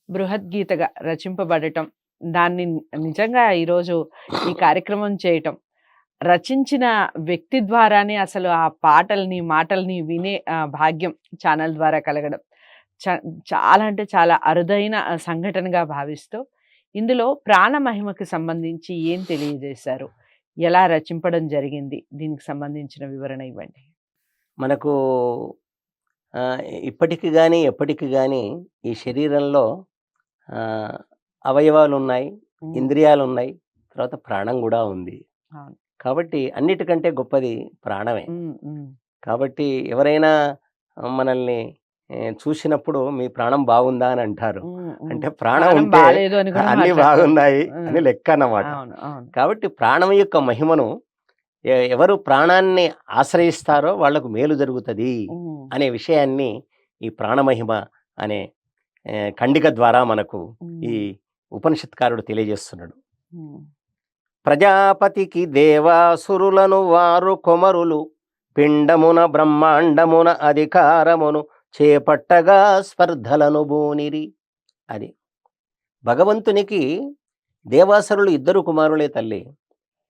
బృహద్గీతగా రచింపబడటం, దాన్ని నిజంగా ఈరోజు ఈ కార్యక్రమం చేయటం, రచించిన వ్యక్తి ద్వారానే అసలు ఆ పాటల్ని, మాటల్ని వినే భాగ్యం ఛానల్ ద్వారా కలగడం. చ చాలా అంటే చాలా అరుదైన సంఘటనగా భావిస్తూ, ఇందులో ప్రాణ మహిమకి సంబంధించి ఏం తెలియజేశారు? ఎలా రచింపడం జరిగింది? దీనికి సంబంధించిన వివరణ ఇవ్వండి. మనకు ఆహ్, ఇప్పటికి గాని, ఎప్పటికి గాని ఈ శరీరంలో ఆహ్, అవయవాలున్నాయి, హ్మ్. ఇంద్రియాలున్నాయి, తర్వాత ప్రాణం గూడా ఉంది. అవును. కాబట్టి అన్నిటికంటే గొప్పది ప్రాణమే. హ్మ్. హ్మ్. కాబట్టి ఎవరైనా మనల్ని చూసినప్పుడు మీ ప్రాణం బాగుందా అని అంటారు. హ్మ్. హ్మ్. అంటే ప్రాణం ప్రాణం ఉంటే బాలేదు అని కూడా అన్నీ మాట్లాడుతూ బాగున్నాయి ఉంటారు. అని లెక్క అన్నమాట. అవును. అవును. కాబట్టి ప్రాణం యొక్క మహిమను ఎవరు ప్రాణాన్ని ఆశ్రయిస్తారో వాళ్ళకు మేలు జరుగుతది హ్మ్. అనే విషయాన్ని ఈ ప్రాణమహిమ అనే ఖండిక ద్వారా మనకు ఈ హ్మ్. ఉపనిషత్కారుడు తెలియజేస్తున్నాడు. హ్మ్. ప్రజాపతికి దేవాసురులను వారు కొమరులు పిండమున బ్రహ్మాండమున అధికారమును చేపట్టగా స్పర్ధలను బూనిరి. అది భగవంతునికి దేవాసురులు ఇద్దరు కుమారులే తల్లి.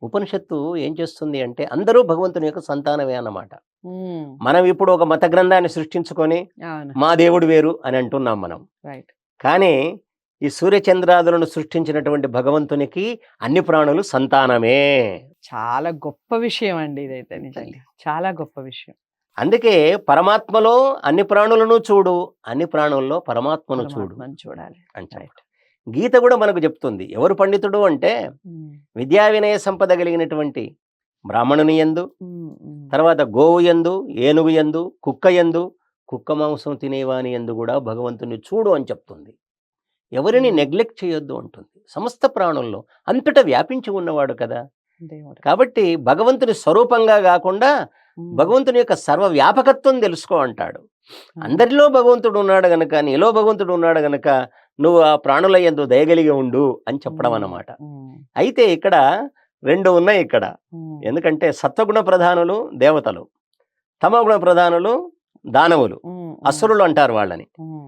ఉపనిషత్తు ఏం చేస్తుంది అంటే అందరూ భగవంతుని యొక్క సంతానమే అన్నమాట. హ్మ్. మనం ఇప్పుడు ఒక మత గ్రంథాన్ని సృష్టించుకొని అవును. మా దేవుడు వేరు అని అంటున్నాం మనం. రైట్. కానీ ఈ సూర్యచంద్రాదులను సృష్టించినటువంటి భగవంతునికి అన్ని ప్రాణులు సంతానమే. చాలా గొప్ప విషయం అండి ఇదైతే నిజంగా. చాలా గొప్ప విషయం. అందుకే పరమాత్మలో అన్ని ప్రాణులను చూడు, అన్ని ప్రాణుల్లో పరమాత్మను చూడు పరమాత్మని చూడాలి. అని చెప్పడం. రైట్. గీత కూడా మనకు చెప్తుంది. ఎవరు పండితుడు అంటే హ్మ్. విద్యా వినయ సంపద కలిగినటువంటి బ్రాహ్మణుని యందు, హ్మ్. హ్మ్. తర్వాత గోవు యందు, ఏనుగు యందు, కుక్క యందు, కుక్క మాంసం తినేవాని యందు కూడా భగవంతుని చూడు అని చెప్తుంది. ఎవరిని హ్మ్. నెగ్లెక్ట్ చేయొద్దు అంటుంది. సమస్త ప్రాణుల్లో అంతటా వ్యాపించి ఉన్నవాడు కదా! దేవుడు. కాబట్టి భగవంతుని స్వరూపంగా గాకుండా హ్మ్. భగవంతుని యొక్క సర్వ వ్యాపకత్వం తెలుసుకో అంటాడు. అవును. అందరిలో భగవంతుడు ఉన్నాడు గనక, నీలో భగవంతుడు ఉన్నాడు గనక, నువ్వు ఆ ప్రాణుల యందు దయగలిగి ఉండు అని చెప్పడం హ్మ్. అన్నమాట. హ్మ్. అయితే ఇక్కడ 2 ఉన్నాయి ఇక్కడ. హ్మ్. ఎందుకంటే సత్వగుణ ప్రధానులు దేవతలు, తమోగుణ ప్రధానులు దానవులు, హ్మ్. హ్మ్. అసురులు అంటారు వాళ్ళని. హ్మ్.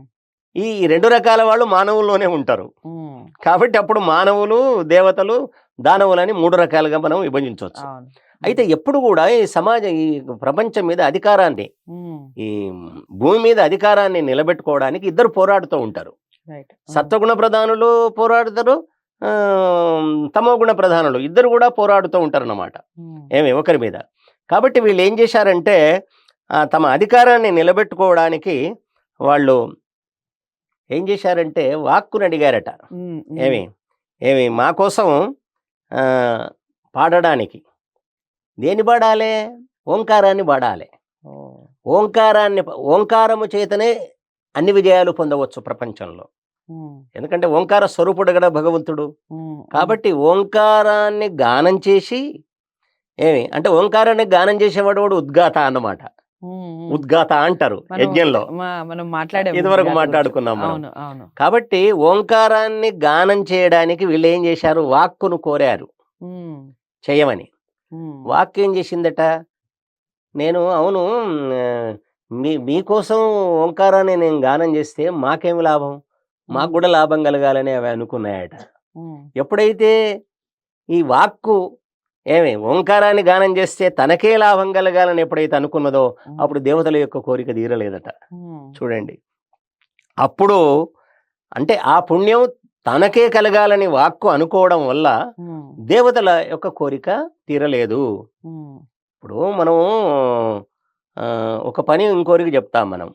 ఈ 2 రకాల వాళ్ళు మానవుల్లోనే ఉంటారు. హ్మ్. కాబట్టి అప్పుడు మానవులు, దేవతలు, దానవులని 3 రకాలుగా మనం విభజించొచ్చు. అవును. అయితే ఎప్పుడు గూడా ఈ ప్రపంచం మీద అధికారాన్ని, హ్మ్. ఈ భూమి మీద అధికారాన్ని నిలబెట్టుకోవడానికి ఇద్దరు పోరాడుతూ ఉంటారు. రైట్. సత్వగుణ ప్రధానులు పోరాడుతారు. తమోగుణ ప్రధానులు ఇద్దరు గూడా పోరాడుతూ ఉంటారన్నమాట. హ్మ్. ఒకరి మీద. కాబట్టి వీళ్ళేం జేశారంటే తమ అధికారాన్ని నిలబెట్టుకోవడానికి వాళ్ళు ఏం జేశారంటే వాక్కుని అడిగారట. హ్మ్. హ్మ్. ఏమి, మా కోసం పాడడానికి దేన్ని పాడాలే? ఓంకారాన్ని పాడాలి. ఓహ్! ఓంకారము చేతనే అన్ని విజయాలు పొందవచ్చు ప్రపంచంలో. హ్మ్. ఎందుకంటే ఓంకార స్వరూపుడు గదా భగవంతుడు. హ్మ్. హ్మ్. కాబట్టి ఓంకారాన్ని గానం చేసి అంటే ఓంకారాన్ని గానం చేసేవాడు ఉద్గాత అన్నమాట. హ్మ్. హ్మ్. ఉద్గాత అంటారు మనం యజ్ఞంలో. మనం మాట్లాడాము ఇదివరకు ముందుగా రోజు. మాట్లాడుకున్నాం మనం. అవును. అవును. కాబట్టి ఓంకారాన్ని గానం చేయడానికి వీళ్ళేం చేశారు? వాక్కును కోరారు హ్మ్. చేయమని. హ్మ్. వాక్కేం చేసిందట? అవును, మీకోసం ఓంకారాన్ని నేను గానం చేస్తే మాకేమి లాభం? మాకు హ్మ్. గూడా లాభం కలగాలని అవి అనుకున్నాయట. హ్మ్. ఎప్పుడైతే ఈ వాక్కు ఓంకారాన్ని గానం చేస్తే తనకే లాభం కలగాలని ఎప్పుడైతే అనుకున్నదో, హ్మ్. అప్పుడు దేవతల యొక్క కోరిక తీరలేదట. హ్మ్. చూడండి. అప్పుడు అంటే ఆ పుణ్యం తనకే కలగాలని వాక్కు అనుకోవడం వల్ల హ్మ్. దేవతల యొక్క కోరిక తీరలేదు. హ్మ్. ఇప్పుడు మనము ఒక పని ఇంకోరికి చెప్తాం మనం.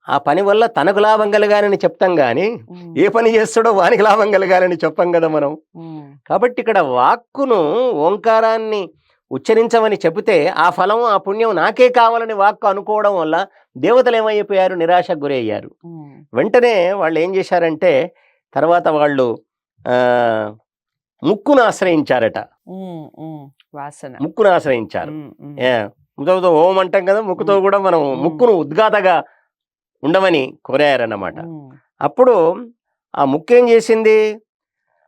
ఆ పని వల్ల తనకు లాభం కలగాలని చెప్తాం గానీ, హ్మ్. ఏ పని చేస్తాడో వానికి లాభం కలగాలని చెప్పం గదా మనం. హ్మ్. కాబట్టి ఇక్కడ వాక్కును, ఓంకారాన్ని ఉచ్చరించమని చెబితే, ఆ ఫలం, ఆ పుణ్యం నాకే కావాలని వాక్కు అనుకోవడం వల్ల దేవతలేమైపోయారు? నిరాశకు గురయ్యారు. హ్మ్. వెంటనే వాళ్ళేం జేశారంటే, తర్వాత వాళ్ళు ఆహ్, ముక్కును ఆశ్రయించారట. హ్మ్. హ్మ్. వాసన. ముక్కును ఆశ్రయించారు. హ్మ్. హ్మ్. ముక్కుతో ఓం అంటాం కదా! ముక్కుతో హ్మ్. గూడా మనం హ్మ్. ముక్కును ఉద్గాతగా ఉండమని కోరారన్నమాట. హ్మ్. అప్పుడు ఆ ముక్కేం జేసింది?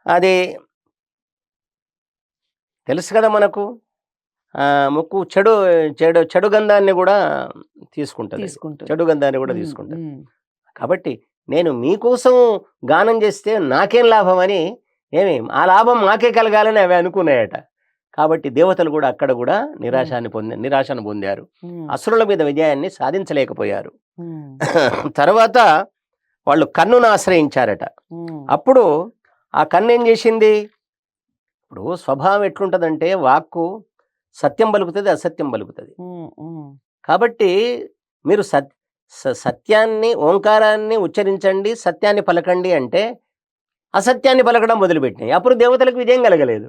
అది తెలుసు కదా మనకు. ముక్కు చెడు చెడు చెడు గంధాన్ని గూడా తీసుకుంటదది. తీసుకుంటుంది. చెడు గంధాన్ని గూడా హ్మ్. తీసుకుంటది. హ్మ్. కాబట్టి నేను మీకోసం గానం చేస్తే నాకేం లాభం అని ఏమి ఆ లాభం మాకే కలగాలని అవి అనుకున్నాయట. కాబట్టి దేవతలు కూడా అక్కడ కూడా నిరాశను పొందారు. అసురుల మీద విజయాన్ని సాధించలేకపోయారు. తర్వాత వాళ్ళు కన్నును ఆశ్రయించారట. అప్పుడు ఆ కన్ను ఏం చేసింది? ఇప్పుడు స్వభావం ఎట్లుంటదంటే వాక్కు సత్యం పలుకుతుంది, అసత్యం పలుకుతుంది. కాబట్టి మీరు సత్యాన్ని, ఓంకారాన్ని ఉచ్చరించండి, సత్యాన్ని పలకండి అంటే అసత్యాన్ని పలకడం మొదలుపెట్టినాయి. అప్పుడు దేవతలకు విజయం కలగలేదు.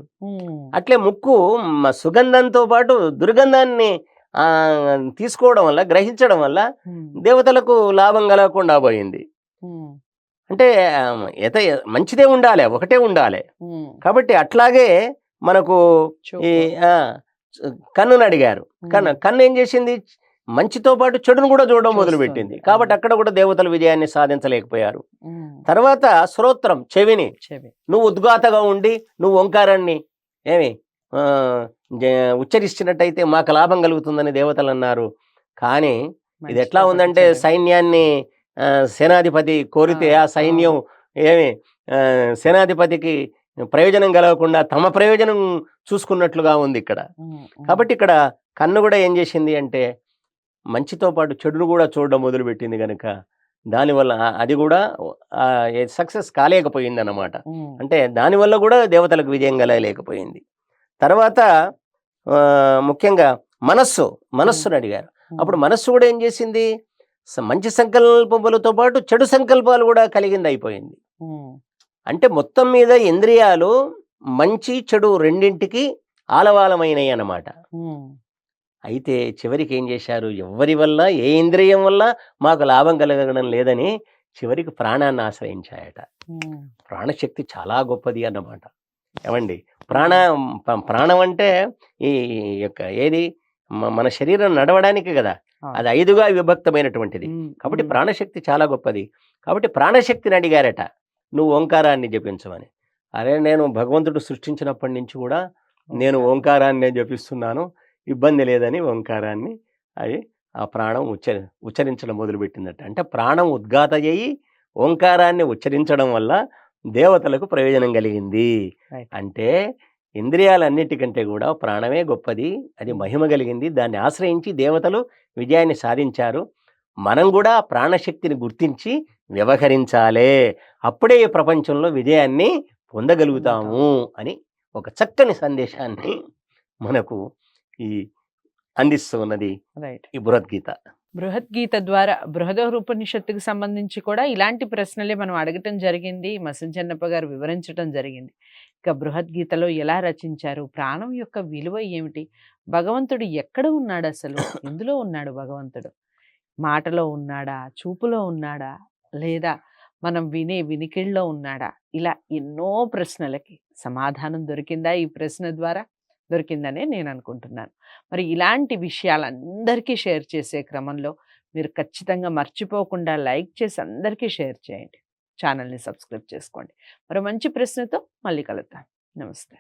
అట్లే ముక్కు సుగంధంతో పాటు దుర్గంధాన్ని తీసుకోవడం వల్ల, గ్రహించడం వల్ల దేవతలకు లాభం కలగకుండా పోయింది. అంటే మంచిదే ఉండాలి, ఒకటే ఉండాలి. కాబట్టి అట్లాగే మనకు ఈ కన్నును అడిగారు. కన్ను ఏం చేసింది? మంచితో పాటు చెడును కూడా చూడడం మొదలుపెట్టింది. కాబట్టి అక్కడ కూడా దేవతలు విజయాన్ని సాధించలేకపోయారు. తర్వాత శ్రోత్రం, చెవిని నువ్వు ఉద్గాతగా ఉండి నువ్వు ఓంకారాన్ని ఉచ్చరిస్తున్నట్టయితే మాకు లాభం కలుగుతుందని దేవతలు అన్నారు. కానీ ఇది ఎట్లా ఉందంటే సైన్యాన్ని సేనాధిపతి కోరితే ఆ సైన్యం సేనాధిపతికి ప్రయోజనం కలగకుండా తమ ప్రయోజనం చూసుకున్నట్లుగా ఉంది ఇక్కడ. కాబట్టి ఇక్కడ కన్ను కూడా ఏం చేసింది అంటే మంచితో పాటు చెడును కూడా చూడడం మొదలుపెట్టింది కనుక దానివల్ల అది కూడా సక్సెస్ కాలేకపోయింది అన్నమాట. అంటే దానివల్ల కూడా దేవతలకు విజయం కలగలేకపోయింది. తర్వాత ముఖ్యంగా మనస్సును అడిగారు. అప్పుడు మనస్సు కూడా ఏం చేసింది? మంచి సంకల్పములతో పాటు చెడు సంకల్పాలు కూడా కలిగింది అయిపోయింది. అంటే మొత్తం మీద ఇంద్రియాలు మంచి చెడు రెండింటికి ఆలవాలమైనవి అన్నమాట. అయితే చివరికి ఏం చేశారు? ఎవరి వల్ల, ఏ ఇంద్రియం వల్ల మాకు లాభం కలగడం లేదని చివరికి ప్రాణాన్ని ఆశ్రయించాయట. ప్రాణశక్తి చాలా గొప్పది అన్నమాట. ఏమండి, ప్రాణం అంటే ఈ యొక్క ఏది మన శరీరం నడవడానికి కదా, అది 5గా విభక్తమైనటువంటిది. కాబట్టి ప్రాణశక్తి చాలా గొప్పది. కాబట్టి ప్రాణశక్తిని అడిగారట, నువ్వు ఓంకారాన్ని జపించమని. అరే, నేను భగవంతుడు సృష్టించినప్పటి నుంచి కూడా నేను ఓంకారాన్ని జపిస్తున్నాను, ఇబ్బంది లేదని ఓంకారాన్ని ఆ ప్రాణం ఉచ్చరించడం మొదలుపెట్టిందట. అంటే ప్రాణం ఉద్గాత అయ్యి ఓంకారాన్ని ఉచ్చరించడం వల్ల దేవతలకు ప్రయోజనం కలిగింది. అంటే ఇంద్రియాలన్నిటికంటే కూడా ప్రాణమే గొప్పది, అది మహిమ కలిగింది. దాన్ని ఆశ్రయించి దేవతలు విజయాన్ని సాధించారు. మనం కూడా ప్రాణశక్తిని గుర్తించి వ్యవహరించాలే, అప్పుడే ఈ ప్రపంచంలో విజయాన్ని పొందగలుగుతాము అని ఒక చక్కని సందేశాన్ని మనకు ఈ అందిస్తూ ఉన్నది ఈ బృహద్గీత ద్వారా. బృహదోపనిషత్తుకు సంబంధించి కూడా ఇలాంటి ప్రశ్నలే మనం అడగటం జరిగింది, మసంజన్నప్ప గారు వివరించడం జరిగింది. ఇక బృహద్గీతలో ఎలా రచించారు, ప్రాణం యొక్క విలువ ఏమిటి, భగవంతుడు ఎక్కడ ఉన్నాడు, అసలు ఎందులో ఉన్నాడు భగవంతుడు, మాటలో ఉన్నాడా, చూపులో ఉన్నాడా, లేదా మనం వినే వినికిడిలో ఉన్నాడా, ఇలా ఎన్నో ప్రశ్నలకి సమాధానం దొరికిందా ఈ ప్రశ్న ద్వారా? దొరికిందనే నేను అనుకుంటున్నాను. మరి ఇలాంటి విషయాలందరికీ షేర్ చేసే క్రమంలో మీరు ఖచ్చితంగా మర్చిపోకుండా లైక్ చేసి అందరికీ షేర్ చేయండి, ఛానల్ని సబ్స్క్రైబ్ చేసుకోండి. మరో మంచి ప్రశ్నతో మళ్ళీ కలుద్దాం. నమస్తే.